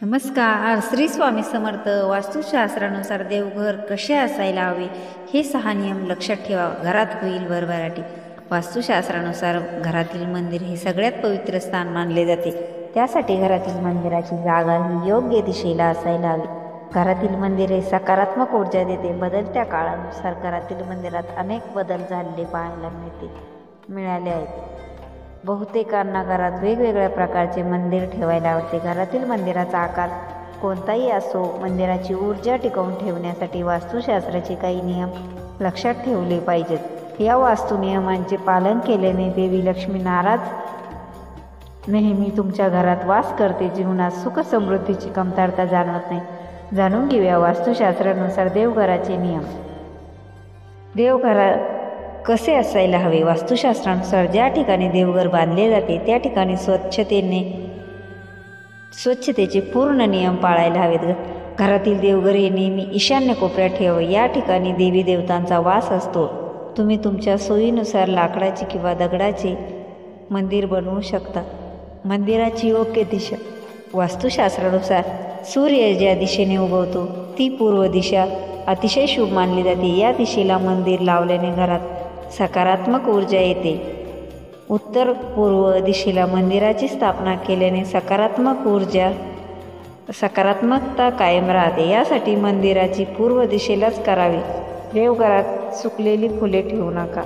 नमस्कार. श्री स्वामी समर्थ. वास्तुशास्त्रानुसार देवघर कसे असायला हवे हे 6 नियम लक्षात ठेवा. घरात होईल भरभराटी. वास्तुशास्त्रानुसार घरातील मंदिर हे सगळ्यात पवित्र स्थान मानले जाते. त्यासाठी घरातील मंदिराची जागा ही योग्य दिशेला असायला हवी. घरातील मंदिर हे सकारात्मक ऊर्जा देते. बदलत्या काळानुसार घरातील मंदिरात अनेक बदल झालेले पाहायला मिळाले आहेत. बहुतेकांना घरात वेगवेगळ्या प्रकारचे मंदिर ठेवायला आवडते. घरातील मंदिराचा आकार कोणताही असो, मंदिराची ऊर्जा टिकवून ठेवण्यासाठी वास्तुशास्त्राचे काही नियम लक्षात ठेवले पाहिजेत. या वास्तू नियमांचे पालन केल्याने देवी लक्ष्मी नेहमी तुमच्या घरात वास करते. जीवनात सुख समृद्धीची कमतरता जाणवत नाही. जाणून घेऊया वास्तुशास्त्रानुसार देवघराचे नियम. देवघरात कसे असायला हवे. वास्तुशास्त्रानुसार ज्या ठिकाणी देवघर बांधले जाते त्या ठिकाणी स्वच्छतेचे पूर्ण नियम पाळायला हवेत. घरातील देवघर हे नेहमी ईशान्य कोपऱ्यात ठेवावे. या ठिकाणी देवी देवतांचा वास असतो. तुम्ही तुमच्या सोयीनुसार लाकडाचे किंवा दगडाचे मंदिर बनवू शकता. मंदिराची योग्य दिशा. वास्तुशास्त्रानुसार सूर्य ज्या दिशेने उगवतो ती पूर्व दिशा अतिशय शुभ मानली जाते. या दिशेला मंदिर लावल्याने घरात सकारात्मक ऊर्जा येते. उत्तर पूर्व दिशेला मंदिराची स्थापना केल्याने सकारात्मकता कायम राहते. यासाठी मंदिराची पूर्व दिशेलाच करावी. देवघरात सुकलेली फुले ठेवू नका.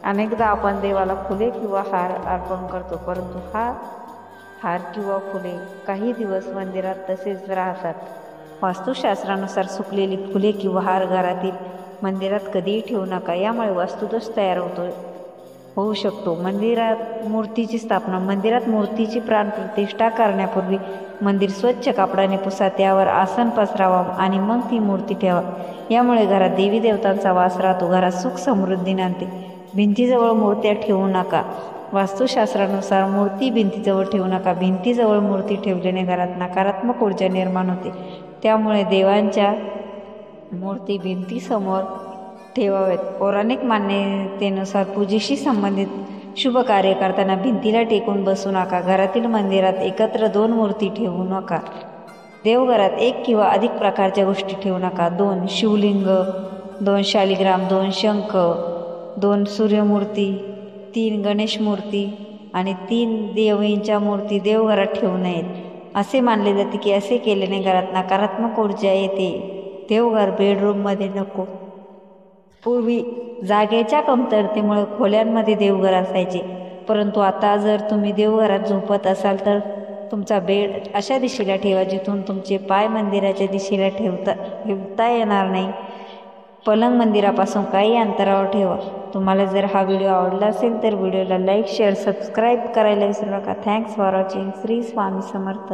अनेकदा आपण देवाला फुले किंवा हार अर्पण करतो, परंतु हार किंवा फुले काही दिवस मंदिरात तसेच राहतात. वास्तुशास्त्रानुसार सुकलेली फुले किंवा हार घरातील मंदिरात कधीही ठेवू नका. यामुळे वास्तुदोष तयार होऊ शकतो. मंदिरात मूर्तीची स्थापना. मंदिरात मूर्तीची प्राणप्रतिष्ठा करण्यापूर्वी मंदिर स्वच्छ कापडाने पुसा. त्यावर आसन पसरावा आणि मग ती मूर्ती ठेवा. यामुळे घरात देवी देवतांचा वास राहतो. घरात सुख समृद्धी नांदते. भिंतीजवळ मूर्त्या ठेवू नका. वास्तुशास्त्रानुसार मूर्ती भिंतीजवळ ठेवू नका. भिंतीजवळ मूर्ती ठेवल्याने घरात नकारात्मक ऊर्जा निर्माण होते. त्यामुळे देवांच्या मूर्ती भिंतीसमोर ठेवाव्यात. पौराणिक मान्यतेनुसार पूजेशी संबंधित शुभ कार्य करताना भिंतीला टेकून बसू नका. घरातील मंदिरात एकत्र 2 मूर्ती ठेवू नका. देवघरात 1 किंवा अधिक प्रकारच्या गोष्टी ठेवू नका. 2 शिवलिंग, 2 शालिग्राम, 2 शंख, 2 सूर्यमूर्ती, 3 गणेश मूर्ती आणि 3 देवींच्या मूर्ती देवघरात ठेवू नयेत. असे मानले जाते की असे केल्याने घरात नकारात्मक ऊर्जा येते. देवघर बेडरूममध्ये नको. पूर्वी जागेच्या कमतरतेमुळे खोल्यांमध्ये देवघर असायचे, परंतु आता जर तुम्ही देवघरात झोपत असाल तर तुमचा बेड अशा दिशेला ठेवा जिथून तुमचे पाय मंदिराच्या दिशेला ठेवता येणार नाही. पलंग मंदिरापासून काही अंतरावर ठेवा. तुम्हाला जर हा व्हिडिओ आवडला असेल तर व्हिडिओला लाईक, शेअर, सबस्क्राईब करायला विसरू नका. Thanks for watching. Shri Swami Samarth.